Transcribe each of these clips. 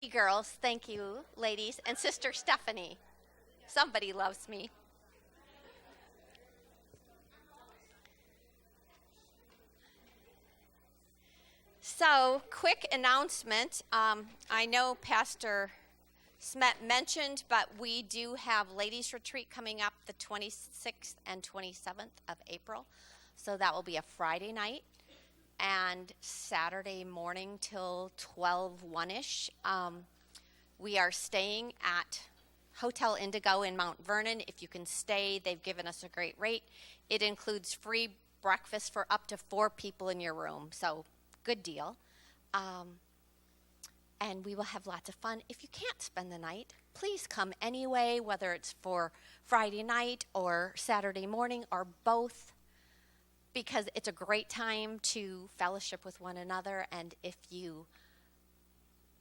Girls, thank you, ladies, and Sister Stephanie. Somebody loves me. So, quick announcement. I know Pastor Smet mentioned, but we do have ladies' retreat coming up the 26th and 27th of April. So that will be a Friday night and Saturday morning till 12, 1-ish. We are staying at Hotel Indigo in Mount Vernon. If you can stay, they've given us a great rate. It includes free breakfast for up to 4 people in your room, so good deal. And we will have lots of fun. If you can't spend the night, please come anyway, whether it's for Friday night or Saturday morning or both, because it's a great time to fellowship with one another. And if you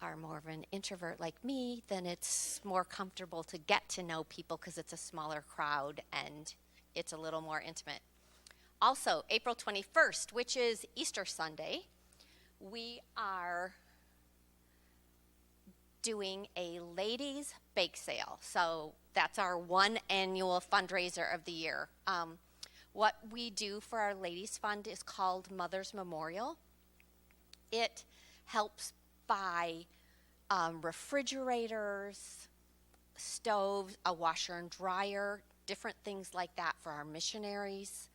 are more of an introvert like me, then it's more comfortable to get to know people because it's a smaller crowd and it's a little more intimate. Also, April 21st, which is Easter Sunday, we are doing a ladies' bake sale. So that's our one annual fundraiser of the year. What we do for our ladies' fund is called Mother's Memorial. It helps buy refrigerators, stoves, a washer and dryer, different things like that for our missionaries.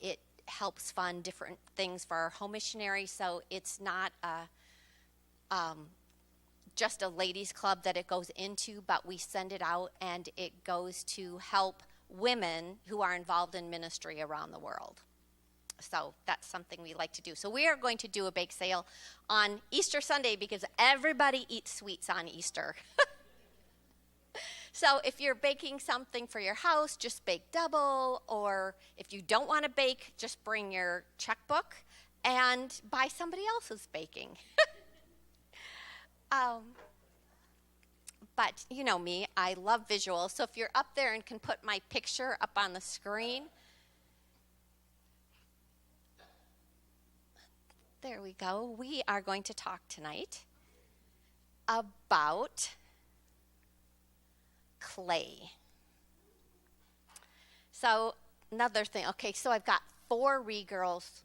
It helps fund different things for our home missionaries, so it's not just a ladies' club that it goes into, but we send it out and it goes to help women who are involved in ministry around the world. So that's something we like to do. So we are going to do a bake sale on Easter Sunday because everybody eats sweets on Easter. So if you're baking something for your house, just bake double. Or if you don't want to bake, just bring your checkbook and buy somebody else's baking. But you know me, I love visuals. So if you're up there and can put my picture up on the screen. There we go. We are going to talk tonight about clay. So another thing, okay, so I've got 4 girls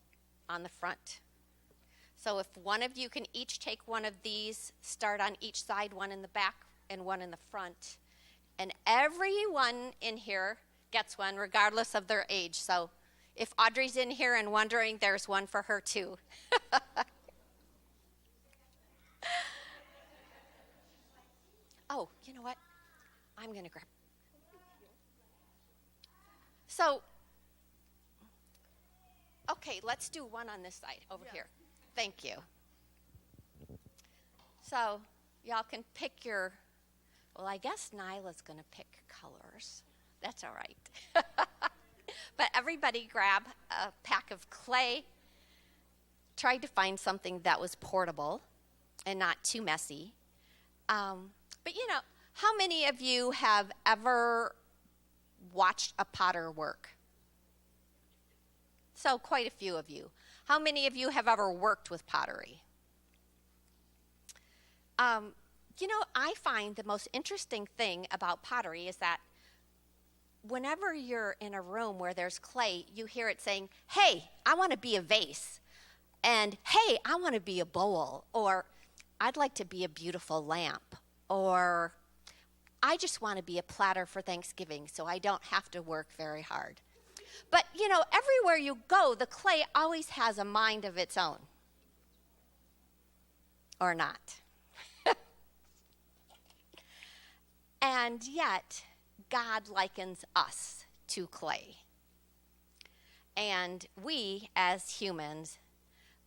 on the front. So if one of you can each take one of these, start on each side, one in the back and one in the front. And everyone in here gets one regardless of their age. So if Audrey's in here and wondering, there's one for her too. Oh, you know what? I'm going to grab. So, okay, let's do one on this side over here. Thank you. So, y'all can pick your, well, I guess Nyla's going to pick colors. That's all right. But everybody grab a pack of clay. Tried to find something that was portable and not too messy. But you know, how many of you have ever watched a potter work? So quite a few of you. How many of you have ever worked with pottery? You know, I find the most interesting thing about pottery is that whenever you're in a room where there's clay, you hear it saying, hey, I want to be a vase. And hey, I want to be a bowl. Or I'd like to be a beautiful lamp. Or I just want to be a platter for Thanksgiving so I don't have to work very hard. But, you know, everywhere you go, the clay always has a mind of its own. Or not. And yet, God likens us to clay. And we, as humans,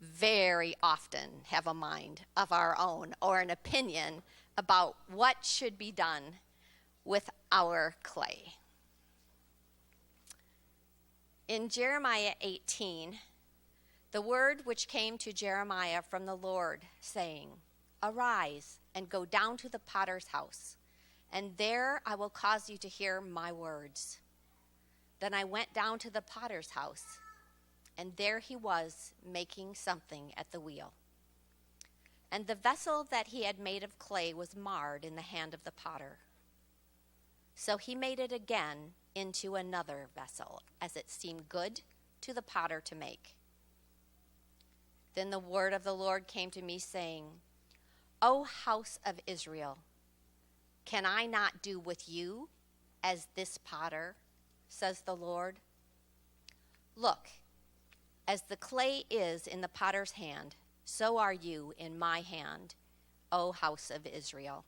very often have a mind of our own or an opinion about what should be done with our clay. In Jeremiah 18, the word which came to Jeremiah from the Lord, saying, Arise and go down to the potter's house, and there I will cause you to hear my words. Then I went down to the potter's house, and there he was making something at the wheel. And the vessel that he had made of clay was marred in the hand of the potter. So he made it again into another vessel, as it seemed good to the potter to make. Then the word of the Lord came to me, saying, O house of Israel, can I not do with you as this potter, says the Lord? Look, as the clay is in the potter's hand, so are you in my hand, O house of Israel.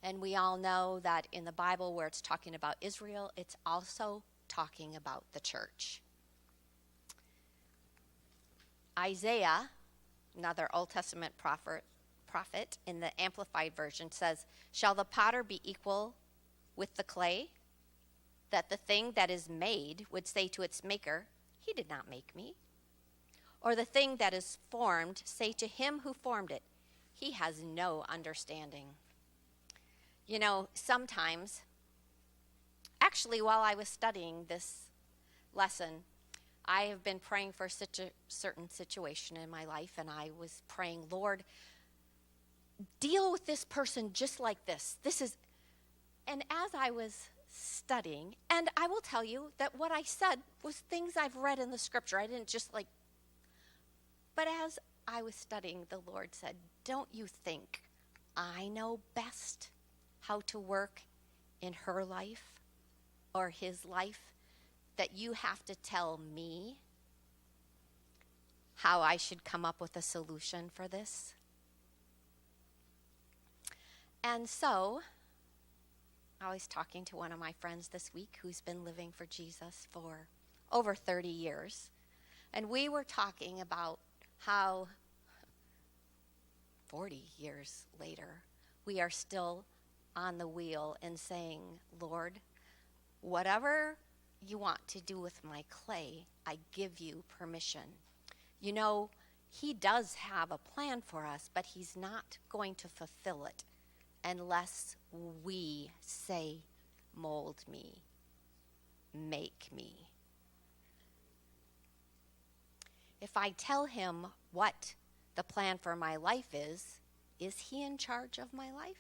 And we all know that in the Bible where it's talking about Israel, it's also talking about the church. Isaiah, another Old Testament prophet in the Amplified Version, says, shall the potter be equal with the clay, that the thing that is made would say to its maker, he did not make me? Or the thing that is formed say to him who formed it, he has no understanding. You know, sometimes, actually while I was studying this lesson, I have been praying for such a certain situation in my life, and I was praying, Lord, deal with this person just like this. And as I was studying, and I will tell you that what I said was things I've read in the scripture. I didn't just but as I was studying, the Lord said, don't you think I know best how to work in her life or his life, that you have to tell me how I should come up with a solution for this? And so I was talking to one of my friends this week who's been living for Jesus for over 30 years. And we were talking about how 40 years later, we are still on the wheel and saying, Lord, whatever you want to do with my clay, I give you permission. You know, he does have a plan for us, but he's not going to fulfill it unless we say, mold me, make me. If I tell him what the plan for my life is he in charge of my life?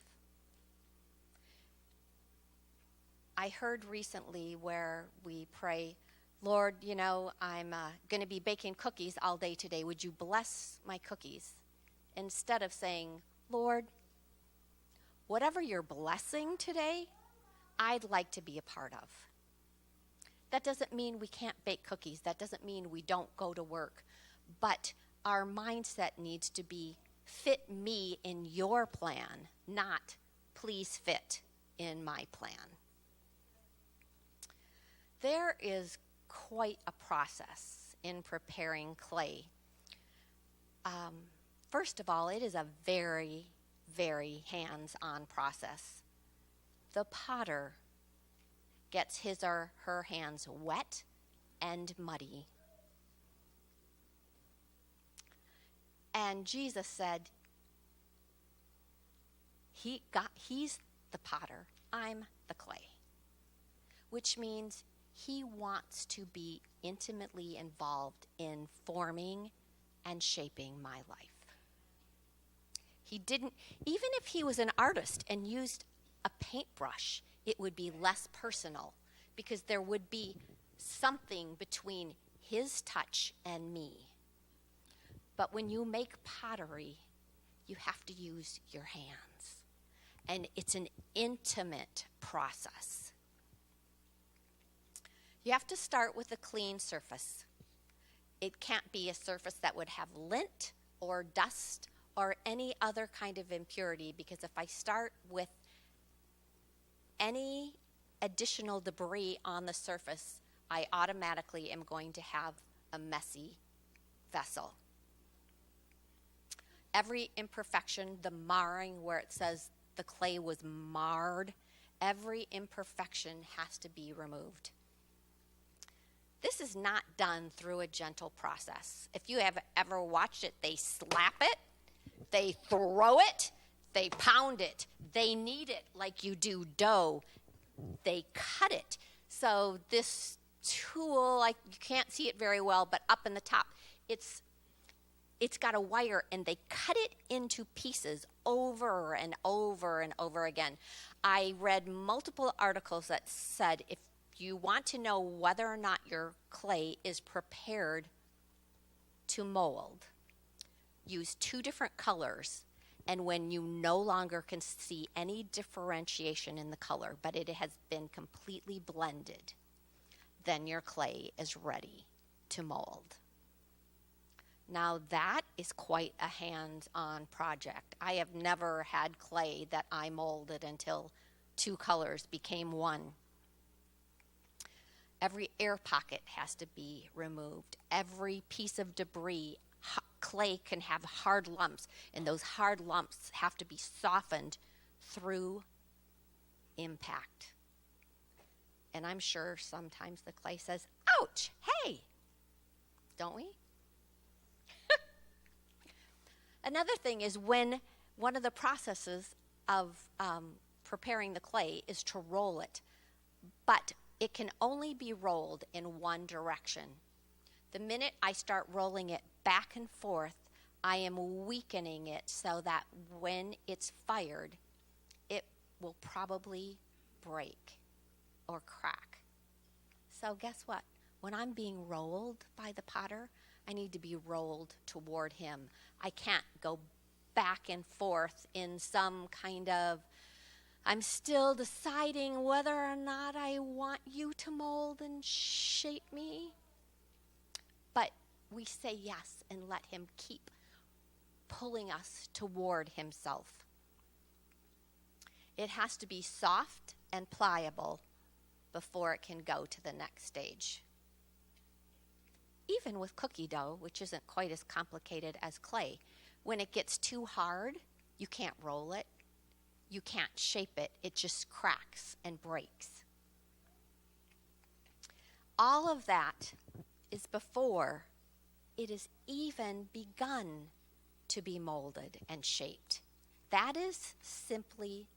I heard recently where we pray, Lord, you know, I'm going to be baking cookies all day today. Would you bless my cookies? Instead of saying, Lord, whatever you're blessing today, I'd like to be a part of. That doesn't mean we can't bake cookies. That doesn't mean we don't go to work. But our mindset needs to be, fit me in your plan, not please fit in my plan. There is quite a process in preparing clay. First of all, it is a very, very hands-on process. The potter gets his or her hands wet and muddy. And Jesus said, he's the potter, I'm the clay, which means he wants to be intimately involved in forming and shaping my life. He didn't, even if he was an artist and used a paintbrush, it would be less personal because there would be something between his touch and me. But when you make pottery, you have to use your hands. And it's an intimate process. You have to start with a clean surface. It can't be a surface that would have lint or dust or any other kind of impurity, because if I start with any additional debris on the surface, I automatically am going to have a messy vessel. Every imperfection, the marring where it says the clay was marred, every imperfection has to be removed. This is not done through a gentle process. If you have ever watched it, they slap it, they throw it, they pound it, they knead it like you do dough, they cut it. So this tool, you can't see it very well, but up in the top, it's it's got a wire, and they cut it into pieces over and over and over again. I read multiple articles that said if you want to know whether or not your clay is prepared to mold, use 2 different colors, and when you no longer can see any differentiation in the color, but it has been completely blended, then your clay is ready to mold. Now that is quite a hands-on project. I have never had clay that I molded until 2 colors became one. Every air pocket has to be removed. Every piece of debris, clay can have hard lumps, and those hard lumps have to be softened through impact. And I'm sure sometimes the clay says, ouch, hey, don't we? Another thing is when one of the processes of preparing the clay is to roll it, but it can only be rolled in one direction. The minute I start rolling it back and forth, I am weakening it so that when it's fired, it will probably break or crack. So guess what? When I'm being rolled by the potter, I need to be rolled toward him. I can't go back and forth in some kind of, I'm still deciding whether or not I want you to mold and shape me. But we say yes and let him keep pulling us toward himself. It has to be soft and pliable before it can go to the next stage. Even with cookie dough, which isn't quite as complicated as clay, when it gets too hard, you can't roll it, you can't shape it, it just cracks and breaks. All of that is before it is even begun to be molded and shaped. That is simply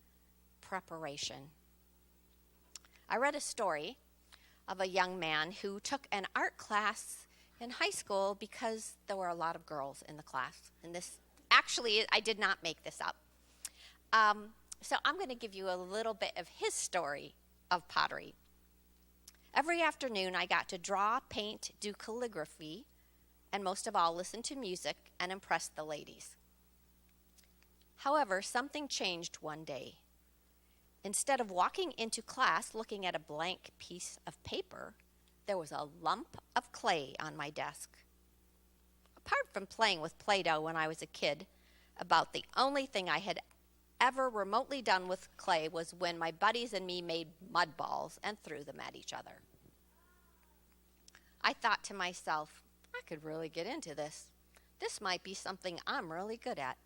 preparation. I read a story of a young man who took an art class in high school because there were a lot of girls in the class. And this, actually, I did not make this up. So I'm going to give you a little bit of his story of pottery. Every afternoon, I got to draw, paint, do calligraphy, and most of all, listen to music and impress the ladies. However, something changed one day. Instead of walking into class looking at a blank piece of paper, there was a lump of clay on my desk. Apart from playing with Play-Doh when I was a kid, about the only thing I had ever remotely done with clay was when my buddies and me made mud balls and threw them at each other. I thought to myself, I could really get into this. This might be something I'm really good at.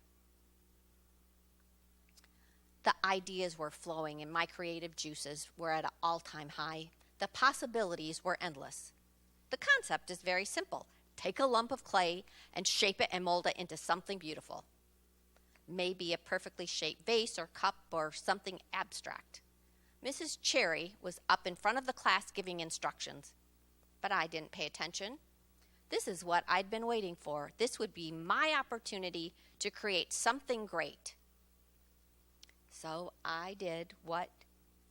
The ideas were flowing and my creative juices were at an all-time high. The possibilities were endless. The concept is very simple. Take a lump of clay and shape it and mold it into something beautiful. Maybe a perfectly shaped vase or cup or something abstract. Mrs. Cherry was up in front of the class giving instructions, but I didn't pay attention. This is what I'd been waiting for. This would be my opportunity to create something great. So I did what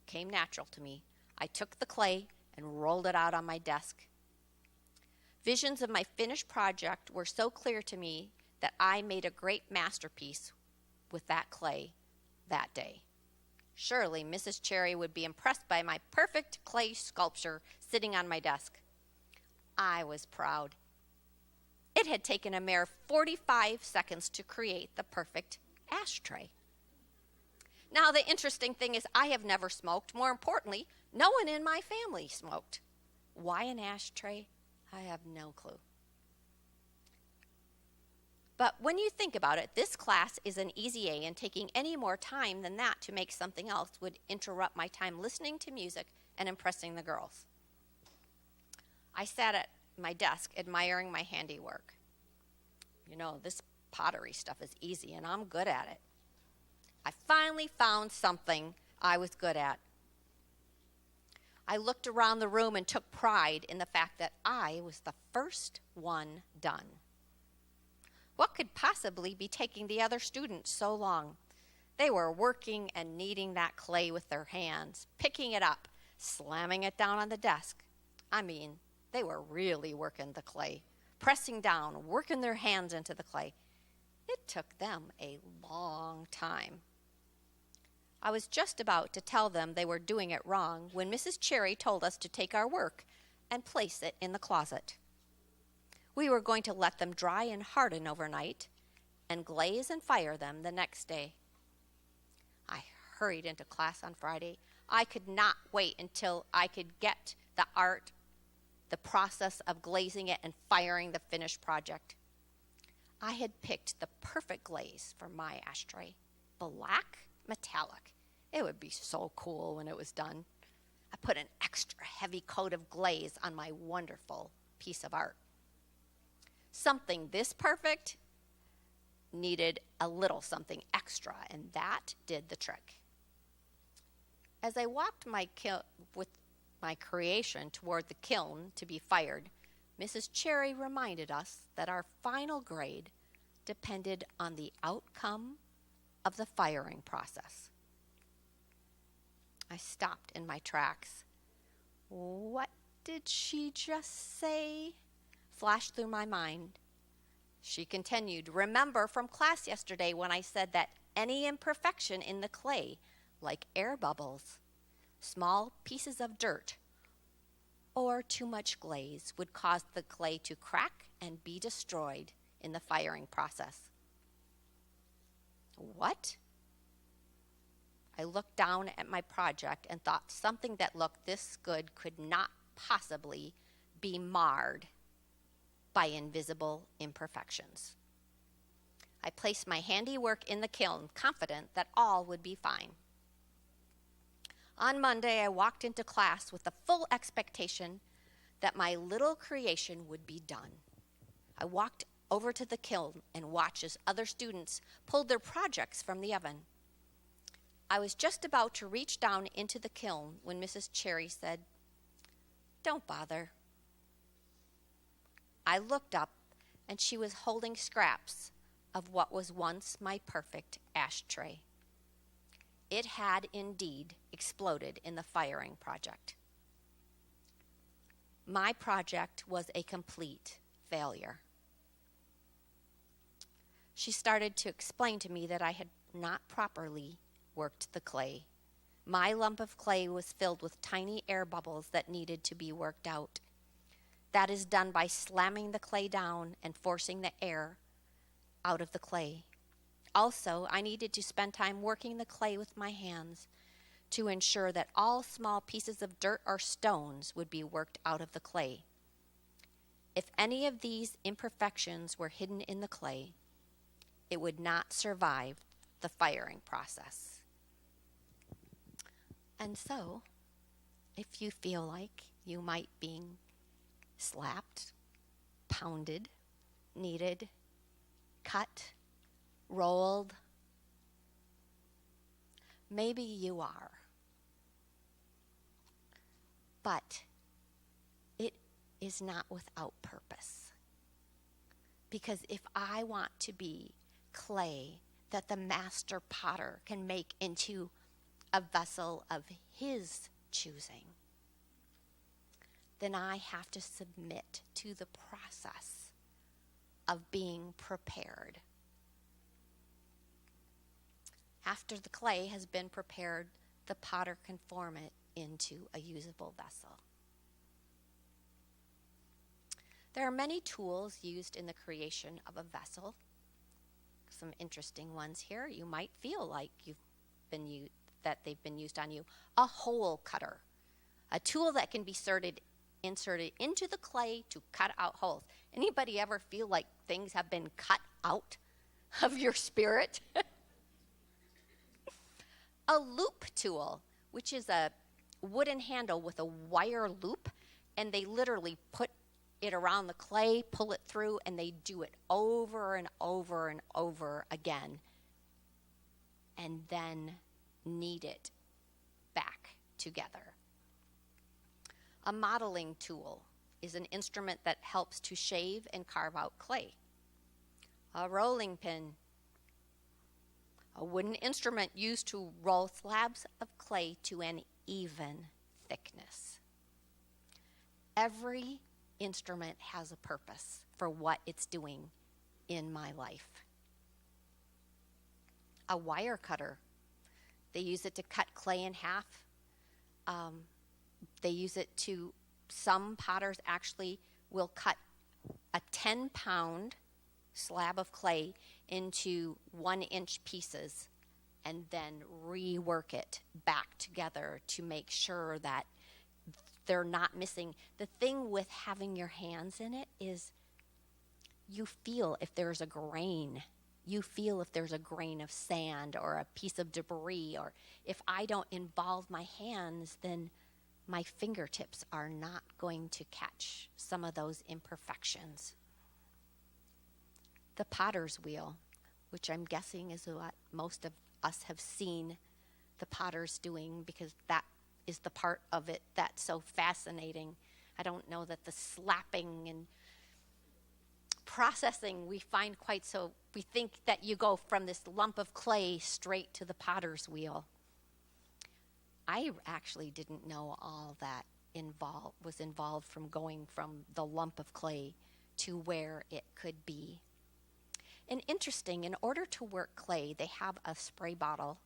came natural to me. I took the clay and rolled it out on my desk. Visions of my finished project were so clear to me that I made a great masterpiece with that clay that day. Surely Mrs. Cherry would be impressed by my perfect clay sculpture sitting on my desk. I was proud. It had taken a mere 45 seconds to create the perfect ashtray. Now, the interesting thing is I have never smoked. More importantly, no one in my family smoked. Why an ashtray? I have no clue. But when you think about it, this class is an easy A, and taking any more time than that to make something else would interrupt my time listening to music and impressing the girls. I sat at my desk admiring my handiwork. You know, this pottery stuff is easy, and I'm good at it. I finally found something I was good at. I looked around the room and took pride in the fact that I was the first one done. What could possibly be taking the other students so long? They were working and kneading that clay with their hands, picking it up, slamming it down on the desk. I mean, they were really working the clay, pressing down, working their hands into the clay. It took them a long time. I was just about to tell them they were doing it wrong when Mrs. Cherry told us to take our work and place it in the closet. We were going to let them dry and harden overnight and glaze and fire them the next day. I hurried into class on Friday. I could not wait until I could get the process of glazing it and firing the finished project. I had picked the perfect glaze for my ashtray. Black metallic. It would be so cool when it was done. I put an extra heavy coat of glaze on my wonderful piece of art. Something this perfect needed a little something extra, and that did the trick. As I walked with my creation toward the kiln to be fired, Mrs. Cherry reminded us that our final grade depended on the outcome of the firing process. I stopped in my tracks. What did she just say? Flashed through my mind. She continued, remember from class yesterday when I said that any imperfection in the clay, like air bubbles, small pieces of dirt, or too much glaze would cause the clay to crack and be destroyed in the firing process. What? I looked down at my project and thought something that looked this good could not possibly be marred by invisible imperfections. I placed my handiwork in the kiln, confident that all would be fine. On Monday, I walked into class with the full expectation that my little creation would be done. I walked over to the kiln and watched as other students pulled their projects from the oven. I was just about to reach down into the kiln when Mrs. Cherry said, "Don't bother." I looked up, and she was holding scraps of what was once my perfect ashtray. It had indeed exploded in the firing project. My project was a complete failure. She started to explain to me that I had not properly worked the clay. My lump of clay was filled with tiny air bubbles that needed to be worked out. That is done by slamming the clay down and forcing the air out of the clay. Also, I needed to spend time working the clay with my hands to ensure that all small pieces of dirt or stones would be worked out of the clay. If any of these imperfections were hidden in the clay, it would not survive the firing process. And so, if you feel like you might be slapped, pounded, kneaded, cut, rolled, maybe you are. But it is not without purpose. Because if I want to be clay that the master potter can make into a vessel of his choosing, then I have to submit to the process of being prepared. After the clay has been prepared, the potter can form it into a usable vessel. There are many tools used in the creation of a vessel. Some interesting ones here. You might feel like that they've been used on you. A hole cutter, a tool that can be inserted into the clay to cut out holes. Anybody ever feel like things have been cut out of your spirit? A loop tool, which is a wooden handle with a wire loop, and they literally put it around the clay, pull it through, and they do it over and over and over again, and then knead it back together. A modeling tool is an instrument that helps to shave and carve out clay. a rolling pin, a wooden instrument used to roll slabs of clay to an even thickness. Every instrument has a purpose for what it's doing in my life. A wire cutter, they use it to cut clay in half. They use it to, some potters actually will cut a 10-pound slab of clay into 1-inch pieces and then rework it back together to make sure that they're not missing. The thing with having your hands in it is you feel if there's a grain. You feel if there's a grain of sand or a piece of debris, or if I don't involve my hands, then my fingertips are not going to catch some of those imperfections. The potter's wheel, which I'm guessing is what most of us have seen the potters doing, because that is the part of it that's so fascinating. I don't know that the slapping and processing we find quite so. We think that you go from this lump of clay straight to the potter's wheel. I actually didn't know all that was involved from going from the lump of clay to where it could be. And interesting, in order to work clay, they have a spray bottle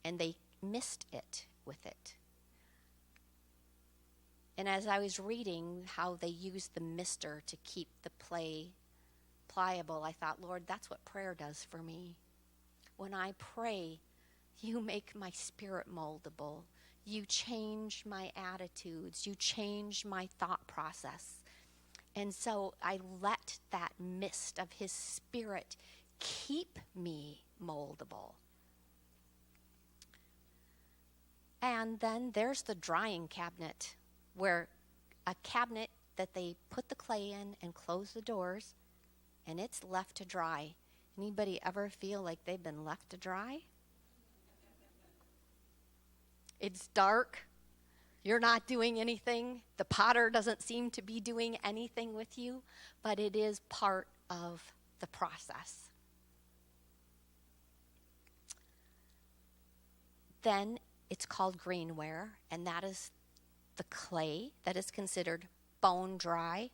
and they mist it with it. And as I was reading how they use the mister to keep the clay pliable, I thought, Lord, that's what prayer does for me. When I pray, you make my spirit moldable. You change my attitudes. You change my thought process. And so I let that mist of his spirit keep me moldable. And then there's the drying cabinet, where a cabinet that they put the clay in and close the doors, and it's left to dry. Anybody ever feel like they've been left to dry? It's dark. You're not doing anything. The potter doesn't seem to be doing anything with you, but it is part of the process. Then it's called greenware, and that is the clay that is considered bone dry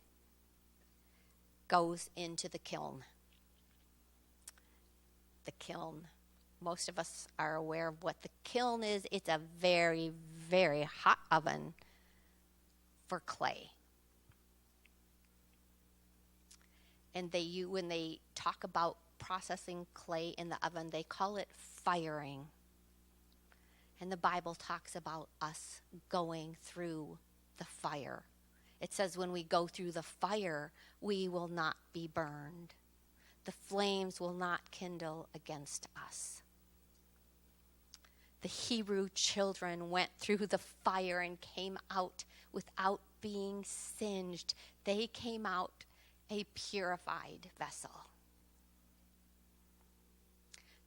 goes into the kiln. The kiln. Most of us are aware of what the kiln is. It's a very, very hot oven for clay. And when they talk about processing clay in the oven, they call it firing. And the Bible talks about us going through the fire. It says when we go through the fire, we will not be burned. The flames will not kindle against us. The Hebrew children went through the fire and came out without being singed. They came out a purified vessel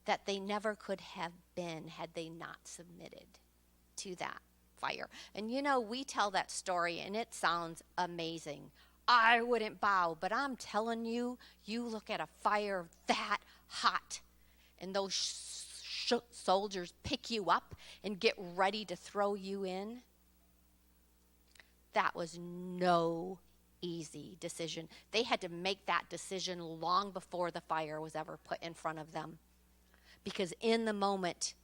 that they never could have been had they not submitted to that fire. And you know, we tell that story and it sounds amazing. I wouldn't bow, but I'm telling you, you look at a fire that hot and those soldiers pick you up and get ready to throw you in. That was no easy decision. They had to make that decision long before the fire was ever put in front of them. Because in the moment,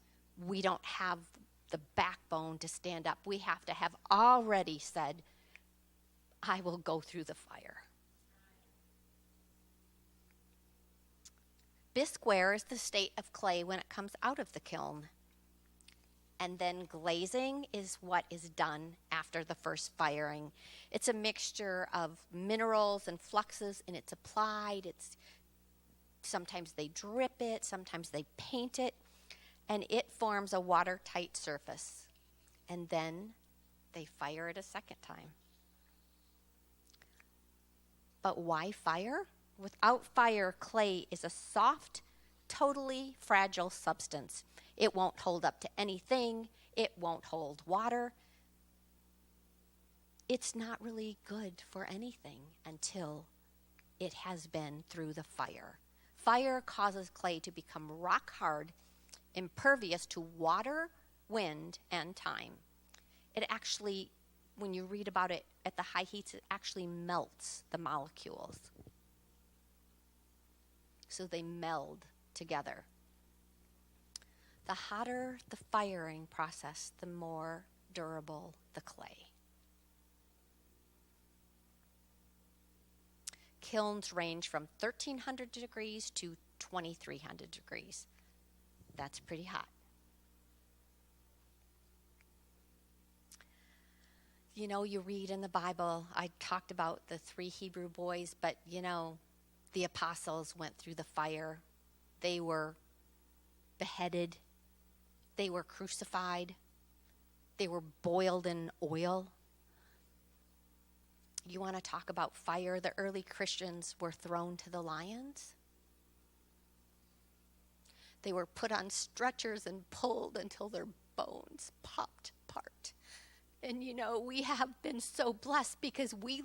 we don't have the backbone to stand up. We have to have already said, I will go through the fire. Bisqueware is the state of clay when it comes out of the kiln. And then glazing is what is done after the first firing. It's a mixture of minerals and fluxes, and it's applied. Sometimes they drip it, sometimes they paint it, and it forms a watertight surface. And then they fire it a second time. But why fire? Without fire, clay is a soft, totally fragile substance. It won't hold up to anything. It won't hold water. It's not really good for anything until it has been through the fire. Fire causes clay to become rock hard, impervious to water, wind, and time. It actually, when you read about it at the high heats, it actually melts the molecules. So they meld together. The hotter the firing process, the more durable the clay. Kilns range from 1,300 degrees to 2,300 degrees. That's pretty hot. You know, you read in the Bible, I talked about the 3 Hebrew boys, but you know, the apostles went through the fire. They were beheaded. They were crucified. They were boiled in oil. You want to talk about fire? The early Christians were thrown to the lions. They were put on stretchers and pulled until their bones popped apart. And you know, we have been so blessed because we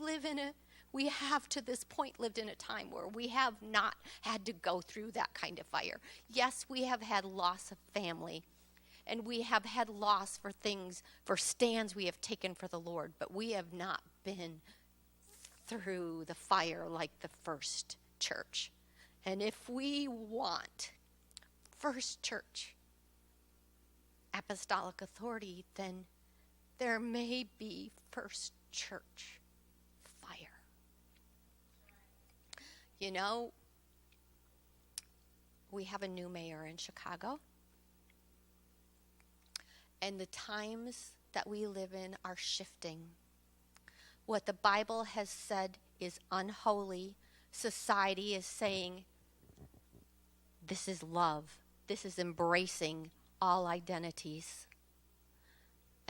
have to this point lived in a time where we have not had to go through that kind of fire. Yes, we have had loss of family, and we have had loss for things, for stands we have taken for the Lord, but we have not been through the fire like the first church. And if we want first church apostolic authority, then there may be first church fire. You know, we have a new mayor in Chicago, and the times that we live in are shifting. What the Bible has said is unholy, society is saying, this is love. This is embracing all identities.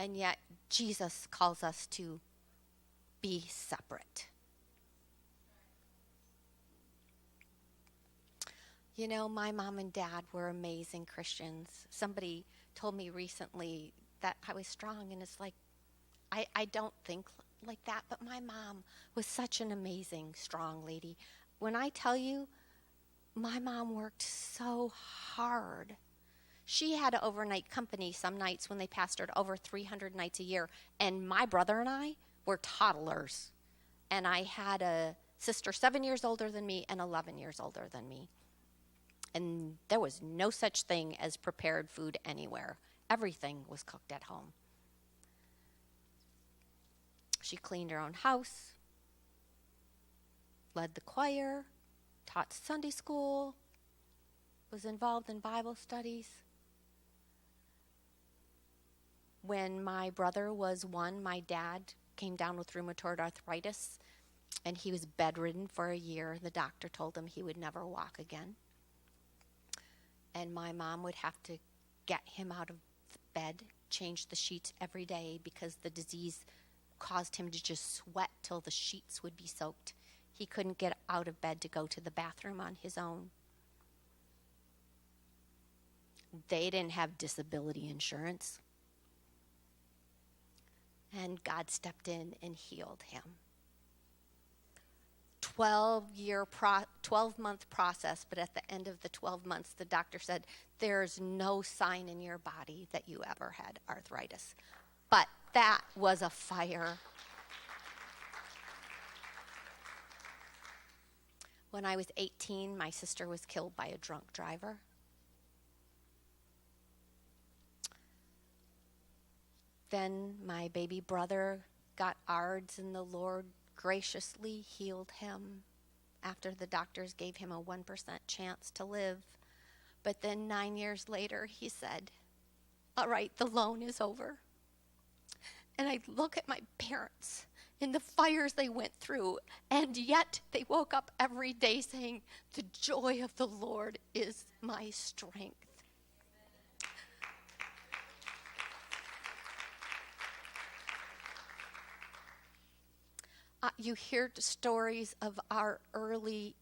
And yet, Jesus calls us to be separate. You know, my mom and dad were amazing Christians. Somebody told me recently that I was strong, and it's like, I don't think like that, but my mom was such an amazing, strong lady. When I tell you, my mom worked so hard. She had an overnight company some nights when they pastored over 300 nights a year, and my brother and I were toddlers. And I had a sister 7 years older than me and 11 years older than me. And there was no such thing as prepared food anywhere. Everything was cooked at home. She cleaned her own house, led the choir, taught Sunday school, was involved in Bible studies. When my brother was 1, my dad came down with rheumatoid arthritis, and he was bedridden for a year. The doctor told him he would never walk again. And my mom would have to get him out of the bed, change the sheets every day because the disease caused him to just sweat till the sheets would be soaked. He couldn't get out of bed to go to the bathroom on his own. They didn't have disability insurance. And God stepped in and healed him. 12-month process, but at the end of the 12 months, the doctor said, there's no sign in your body that you ever had arthritis. But that was a fire. When I was 18, my sister was killed by a drunk driver. Then my baby brother got ARDS, and the Lord graciously healed him after the doctors gave him a 1% chance to live. But then 9 years later, he said, all right, the loan is over. And I look at my parents and the fires they went through, and yet they woke up every day saying, the joy of the Lord is my strength. You hear stories of our early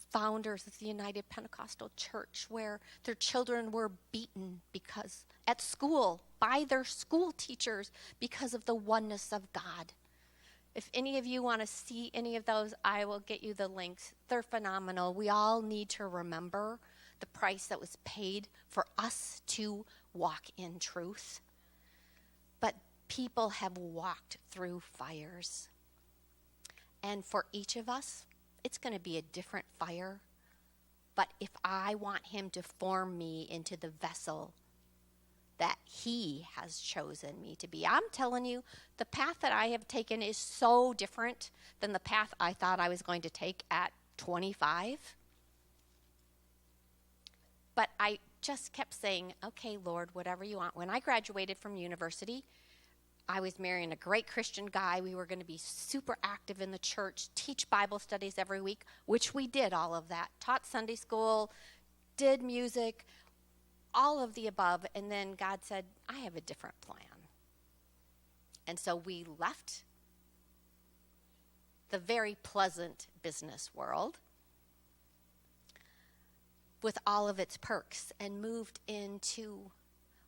founders of the United Pentecostal Church where their children were beaten because at school by their school teachers because of the oneness of God. If any of you want to see any of those, I will get you the links. They're phenomenal. We all need to remember the price that was paid for us to walk in truth. But people have walked through fires. And for each of us, it's going to be a different fire. But if I want him to form me into the vessel that he has chosen me to be, I'm telling you, the path that I have taken is so different than the path I thought I was going to take at 25. But I just kept saying, okay, Lord, whatever you want. When I graduated from university, I was marrying a great Christian guy. We were going to be super active in the church, teach Bible studies every week, which we did all of that. Taught Sunday school, did music, all of the above. And then God said, I have a different plan. And so we left the very pleasant business world with all of its perks and moved into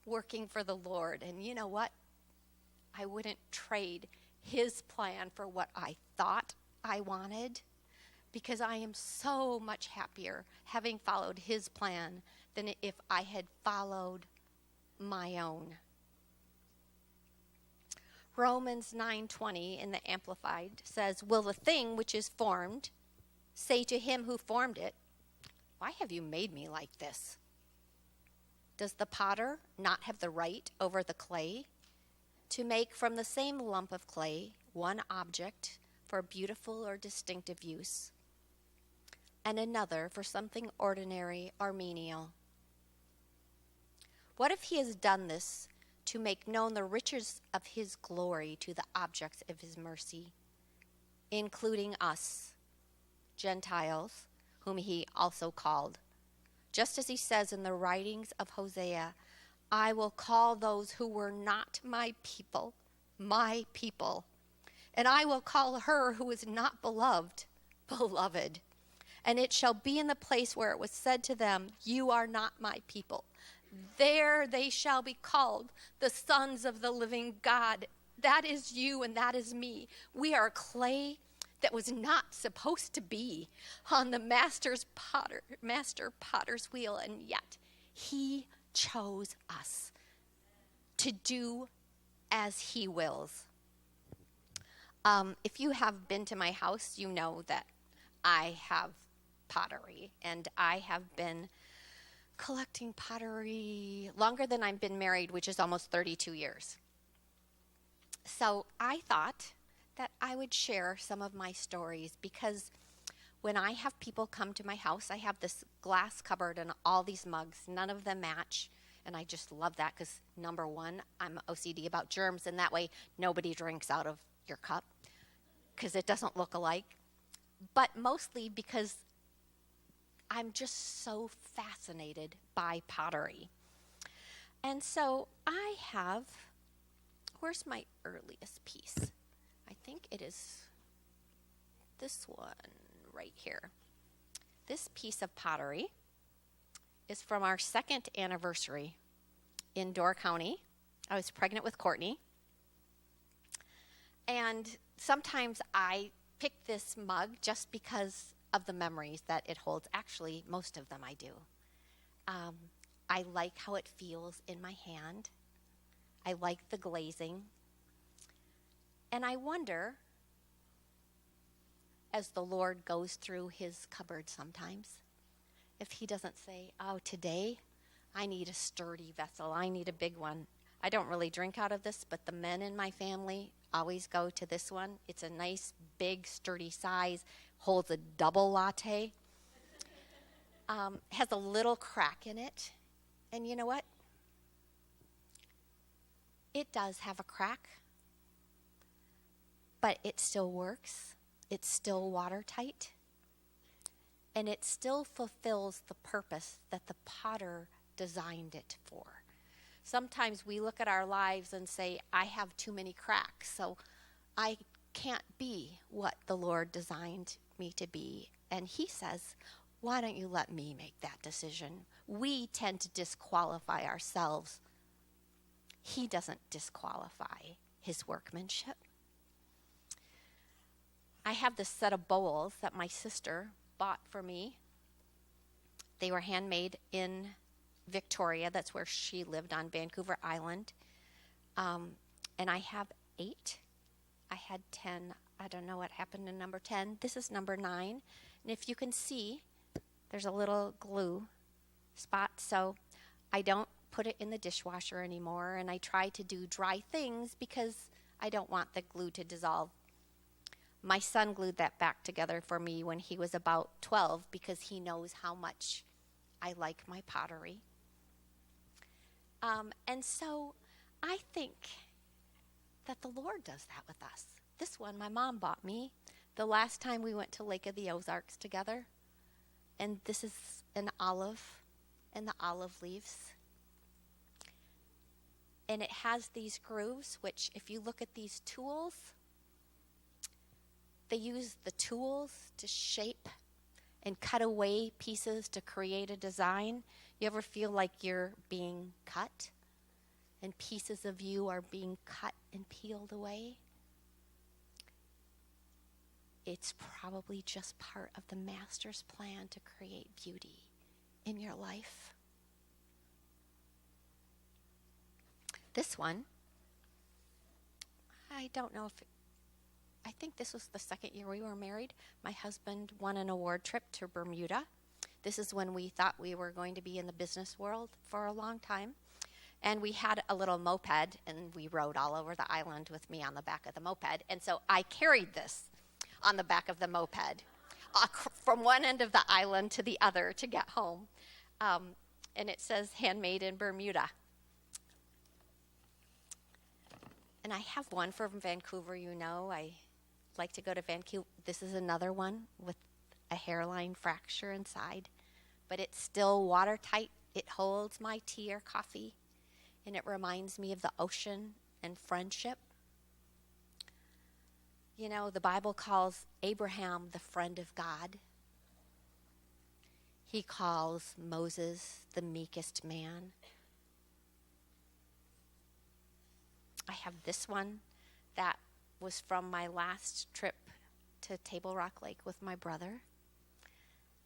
working for the Lord. And you know what? I wouldn't trade his plan for what I thought I wanted, because I am so much happier having followed his plan than if I had followed my own. Romans 9:20 in the Amplified says, will the thing which is formed say to him who formed it, why have you made me like this? Does the potter not have the right over the clay to make from the same lump of clay one object for beautiful or distinctive use, and another for something ordinary or menial? What if he has done this to make known the riches of his glory to the objects of his mercy, including us, Gentiles, whom he also called? Just as he says in the writings of Hosea, I will call those who were not my people, and I will call her who is not beloved, beloved. And it shall be in the place where it was said to them, you are not my people. There they shall be called the sons of the living God. That is you and that is me. We are clay that was not supposed to be on the master potter's wheel, and yet he chose us to do as he wills. If you have been to my house, you know that I have pottery, and I have been collecting pottery longer than I've been married, which is almost 32 years. So I thought that I would share some of my stories, because when I have people come to my house, I have this glass cupboard and all these mugs. None of them match, and I just love that because, number one, I'm OCD about germs, and that way nobody drinks out of your cup because it doesn't look alike. But mostly because I'm just so fascinated by pottery. And so I have, where's my earliest piece? I think it is this one right here. This piece of pottery is from our second anniversary in Door County. I was pregnant with Courtney. And sometimes I pick this mug just because of the memories that it holds. Actually, most of them I do. I like how it feels in my hand. I like the glazing. And I wonder, as the Lord goes through his cupboard sometimes, if he doesn't say, oh, today I need a sturdy vessel. I need a big one. I don't really drink out of this, but the men in my family always go to this one. It's a nice, big, sturdy size, holds a double latte, has a little crack in it. And you know what? It does have a crack, but it still works. It's still watertight. And it still fulfills the purpose that the potter designed it for. Sometimes we look at our lives and say, I have too many cracks, so I can't be what the Lord designed me to be. And he says, why don't you let me make that decision? We tend to disqualify ourselves. He doesn't disqualify his workmanship. I have this set of bowls that my sister bought for me. They were handmade in Victoria. That's where she lived, on Vancouver Island. And I have 8. I had 10. I don't know what happened to number 10. This is number 9. And if you can see, there's a little glue spot. So I don't put it in the dishwasher anymore. And I try to do dry things because I don't want the glue to dissolve. My son glued that back together for me when he was about 12 because he knows how much I like my pottery. And so I think that the Lord does that with us. This one my mom bought me the last time we went to Lake of the Ozarks together. And this is an olive and the olive leaves. And it has these grooves, which if you look at these tools, they use the tools to shape and cut away pieces to create a design. You ever feel like you're being cut and pieces of you are being cut and peeled away? It's probably just part of the Master's plan to create beauty in your life. This one, I don't know if I think this was the second year we were married. My husband won an award trip to Bermuda. This is when we thought we were going to be in the business world for a long time. And we had a little moped, and we rode all over the island with me on the back of the moped. And so I carried this on the back of the moped from one end of the island to the other to get home. And it says, handmade in Bermuda. And I have one from Vancouver, I like to go to Vancouver. This is another one with a hairline fracture inside, but it's still watertight. It holds my tea or coffee, and it reminds me of the ocean and friendship. The Bible calls Abraham the friend of God. He calls Moses the meekest man. I have this one that was from my last trip to Table Rock Lake with my brother.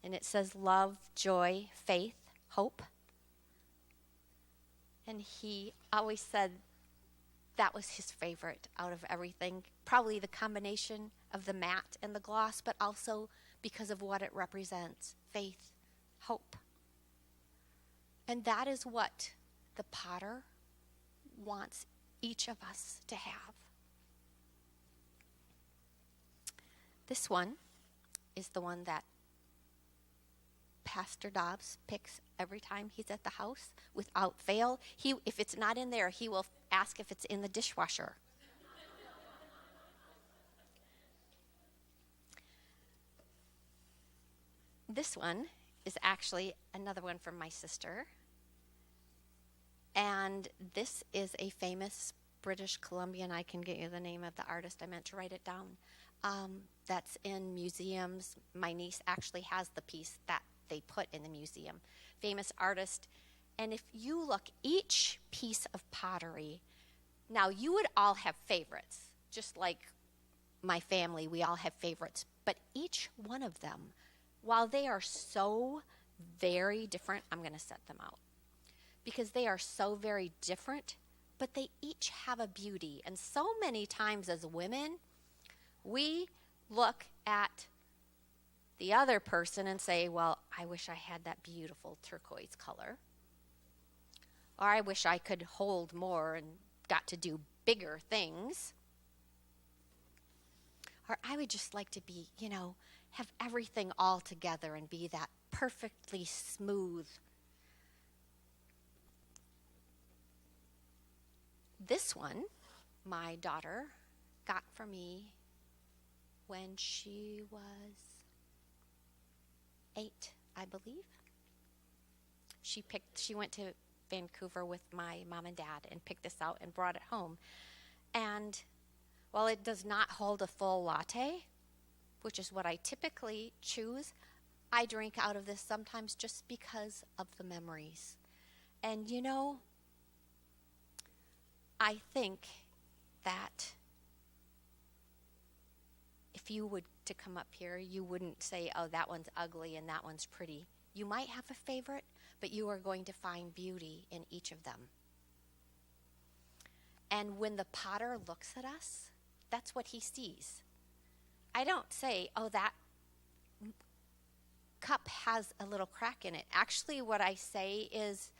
And it says love, joy, faith, hope. And he always said that was his favorite out of everything. Probably the combination of the matte and the gloss, but also because of what it represents, faith, hope. And that is what the potter wants each of us to have. This one is the one that Pastor Dobbs picks every time he's at the house without fail. If it's not in there, he will ask if it's in the dishwasher. This one is actually another one from my sister. And this is a famous British Columbian. I can get you the name of the artist. I meant to write it down. That's in museums. My niece actually has the piece that they put in the museum. Famous artist. And if you look, each piece of pottery, now you would all have favorites, just like my family, we all have favorites. But each one of them, while they are so very different, I'm going to set them out. Because they are so very different, but they each have a beauty. And so many times as women, we look at the other person and say, well, I wish I had that beautiful turquoise color. Or I wish I could hold more and got to do bigger things. Or I would just like to be, have everything all together and be that perfectly smooth. This one, my daughter got for me when she was 8, I believe. She went to Vancouver with my mom and dad and picked this out and brought it home. And while it does not hold a full latte, which is what I typically choose, I drink out of this sometimes just because of the memories. And I think that if you would to come up here, you wouldn't say, oh, that one's ugly and that one's pretty. You might have a favorite, but you are going to find beauty in each of them. And when the potter looks at us, that's what he sees. I don't say, oh, that cup has a little crack in it. Actually, what I say is,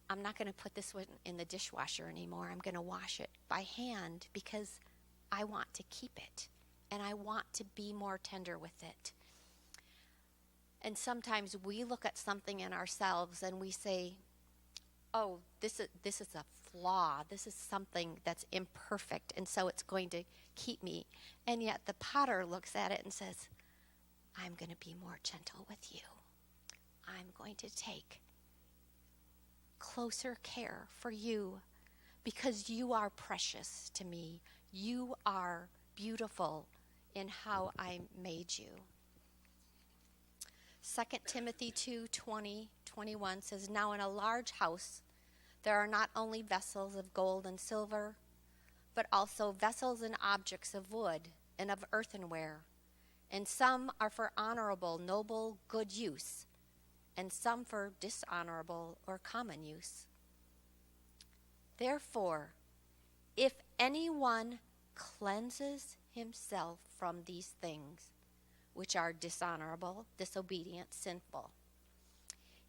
I'm not going to put this one in the dishwasher anymore. I'm going to wash it by hand because I want to keep it and I want to be more tender with it. And sometimes we look at something in ourselves and we say, oh, this is a flaw. This is something that's imperfect, and so it's going to keep me. And yet the potter looks at it and says, I'm going to be more gentle with you. I'm going to take closer care for you because you are precious to me. You are beautiful in how I made you. 2 Timothy 2:20-21 says, now in a large house there are not only vessels of gold and silver, but also vessels and objects of wood and of earthenware. And some are for honorable, noble, good use, and some for dishonorable or common use. Therefore, if anyone cleanses himself from these things, which are dishonorable, disobedient, sinful,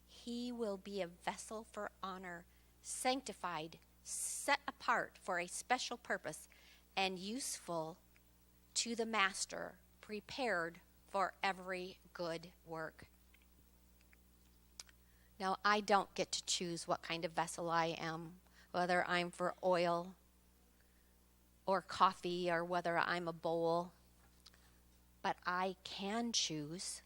he will be a vessel for honor, sanctified, set apart for a special purpose, and useful to the master, prepared for every good work. Now, I don't get to choose what kind of vessel I am, whether I'm for oil or coffee or whether I'm a bowl, but I can choose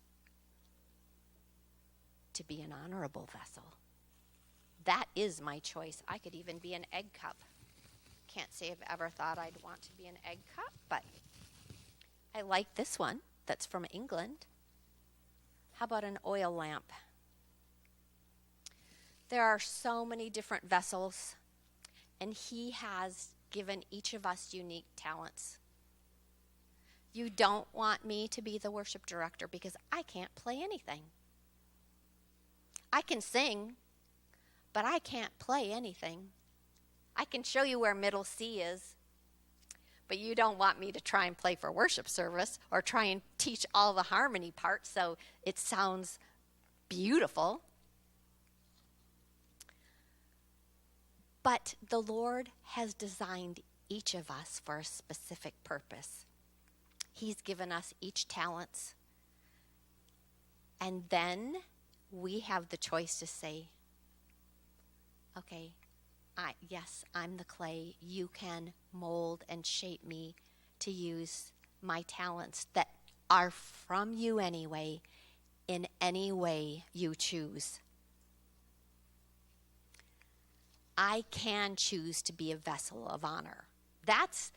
to be an honorable vessel. That is my choice. I could even be an egg cup. Can't say I've ever thought I'd want to be an egg cup, but I like this one that's from England. How about an oil lamp? There are so many different vessels, and he has given each of us unique talents. You don't want me to be the worship director because I can't play anything. I can sing, but I can't play anything. I can show you where middle C is, but you don't want me to try and play for worship service or try and teach all the harmony parts so it sounds beautiful. But the Lord has designed each of us for a specific purpose. He's given us each talents. And then we have the choice to say, okay, yes, I'm the clay. You can mold and shape me to use my talents that are from you anyway, in any way you choose. I can choose to be a vessel of honor. That's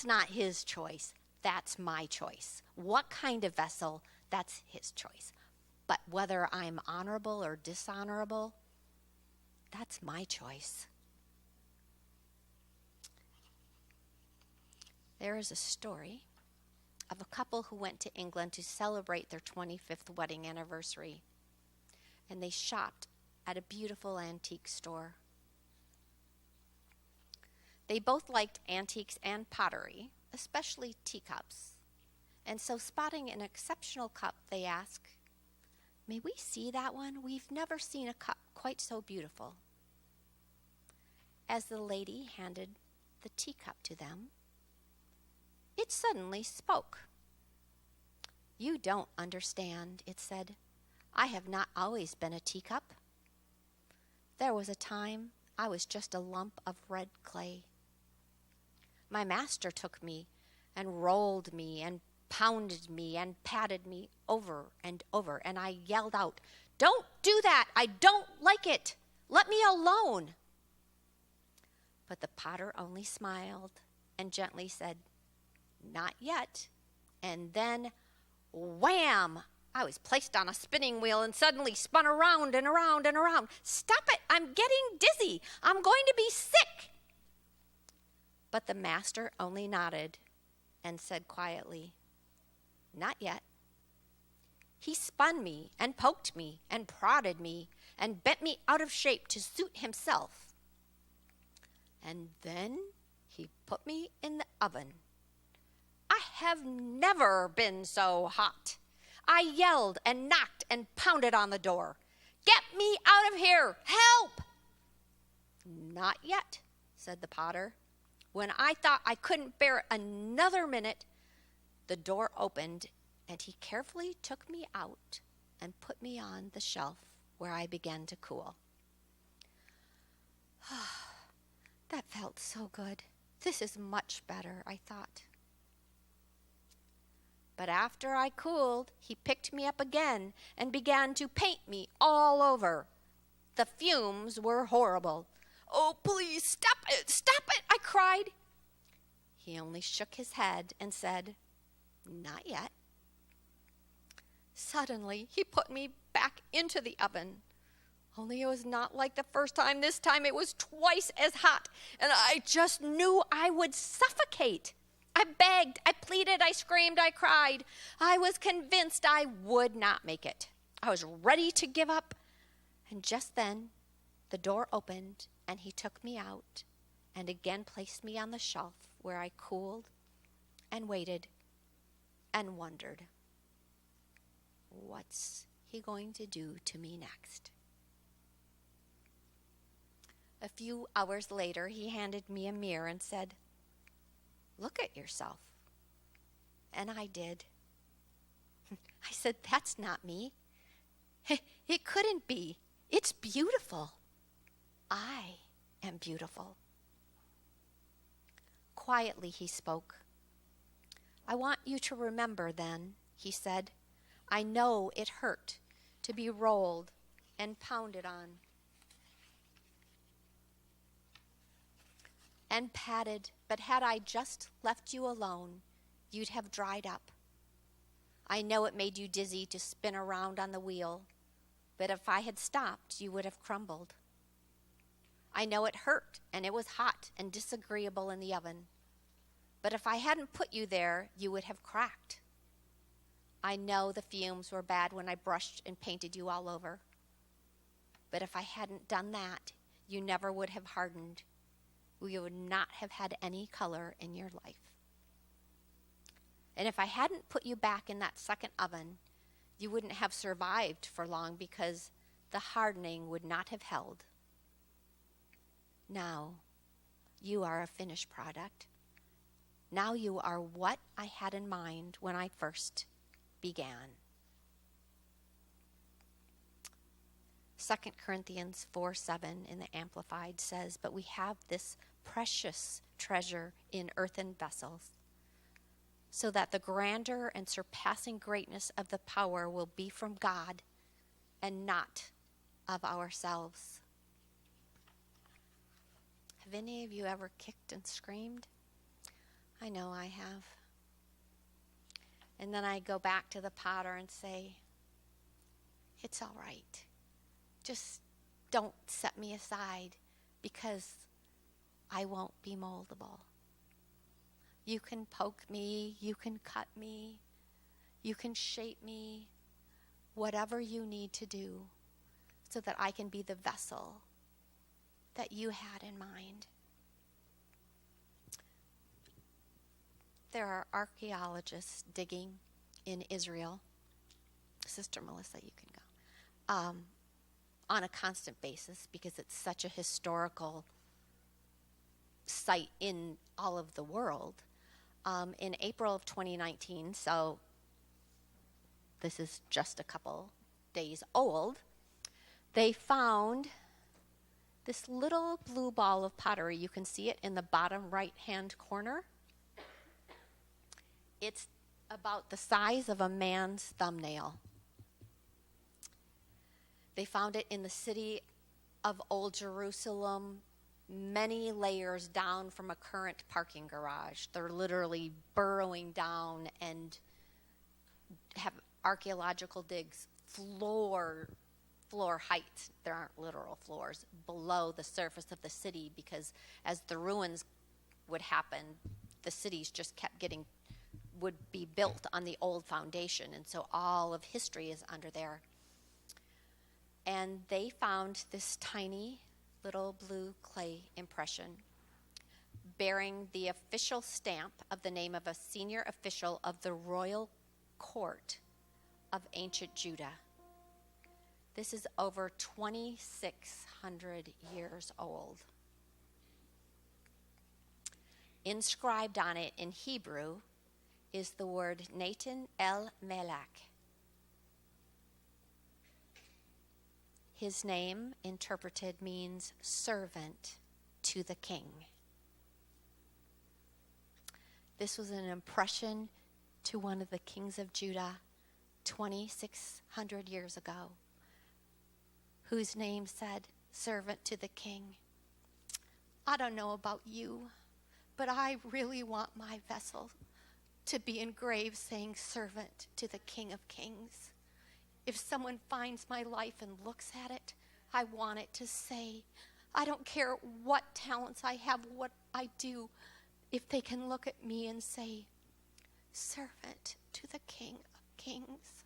not his choice. That's my choice. What kind of vessel, that's his choice. But whether I'm honorable or dishonorable, that's my choice. There is a story of a couple who went to England to celebrate their 25th wedding anniversary. And they shopped at a beautiful antique store. They both liked antiques and pottery, especially teacups. And so, spotting an exceptional cup, they asked, "May we see that one? We've never seen a cup quite so beautiful." As the lady handed the teacup to them, it suddenly spoke. "You don't understand," it said. "I have not always been a teacup. There was a time I was just a lump of red clay. My master took me and rolled me and pounded me and patted me over and over, and I yelled out, 'Don't do that! I don't like it! Let me alone!' But the potter only smiled and gently said, 'Not yet.' And then, wham! I was placed on a spinning wheel and suddenly spun around and around and around. 'Stop it! I'm getting dizzy! I'm going to be sick!' But the master only nodded and said quietly, Not yet. He spun me and poked me and prodded me and bent me out of shape to suit himself. And then he put me in the oven. I have never been so hot. I yelled and knocked and pounded on the door. Get me out of here! Help! Not yet, said the potter. When I thought I couldn't bear it another minute, the door opened and he carefully took me out and put me on the shelf where I began to cool. That felt so good. This is much better, I thought. But after I cooled, he picked me up again and began to paint me all over. The fumes were horrible. Oh, please, stop it, I cried. He only shook his head and said, not yet. Suddenly, he put me back into the oven. Only it was not like the first time. This time it was twice as hot, and I just knew I would suffocate. I begged, I pleaded, I screamed, I cried. I was convinced I would not make it. I was ready to give up, and just then the door opened, and he took me out and again placed me on the shelf where I cooled and waited and wondered, what's he going to do to me next? A few hours later, he handed me a mirror and said, look at yourself. And I did. I said, that's not me. It couldn't be. It's beautiful. I am beautiful. Quietly he spoke. I want you to remember then, he said, I know it hurt to be rolled and pounded on and patted, but had I just left you alone, you'd have dried up. I know it made you dizzy to spin around on the wheel, but if I had stopped, you would have crumbled. I know it hurt, and it was hot and disagreeable in the oven, but if I hadn't put you there, you would have cracked. I know the fumes were bad when I brushed and painted you all over, but if I hadn't done that, you never would have hardened. You would not have had any color in your life. And if I hadn't put you back in that second oven, you wouldn't have survived for long because the hardening would not have held. Now, you are a finished product. Now you are what I had in mind when I first began. 2 Corinthians 4:7 in the Amplified says, but we have this precious treasure in earthen vessels, so that the grandeur and surpassing greatness of the power will be from God and not of ourselves. Have any of you ever kicked and screamed? I know I have. And then I go back to the potter and say, it's all right. Just don't set me aside because I won't be moldable. You can poke me, you can cut me, you can shape me, whatever you need to do so that I can be the vessel that you had in mind. There are archaeologists digging in Israel. Sister Melissa, you can go. On a constant basis because it's such a historical site in all of the world. In April of 2019, so this is just a couple days old, they found this little blue ball of pottery. You can see it in the bottom right-hand corner. It's about the size of a man's thumbnail. They found it in the city of Old Jerusalem, many layers down from a current parking garage. They're literally burrowing down and have archaeological digs floor height. There aren't literal floors below the surface of the city because as the ruins would happen, the cities just kept getting would be built on the old foundation, and so all of history is under there. And they found this tiny little blue clay impression bearing the official stamp of the name of a senior official of the royal court of ancient Judah. This is over 2,600 years old. Inscribed on it in Hebrew is the word Natan El Melech. His name, interpreted, means servant to the king. This was an impression to one of the kings of Judah 2,600 years ago, whose name said, servant to the king. I don't know about you, but I really want my vessel to be engraved saying servant to the King of Kings. If someone finds my life and looks at it, I want it to say, I don't care what talents I have, what I do, if they can look at me and say, servant to the King of Kings.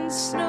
Snow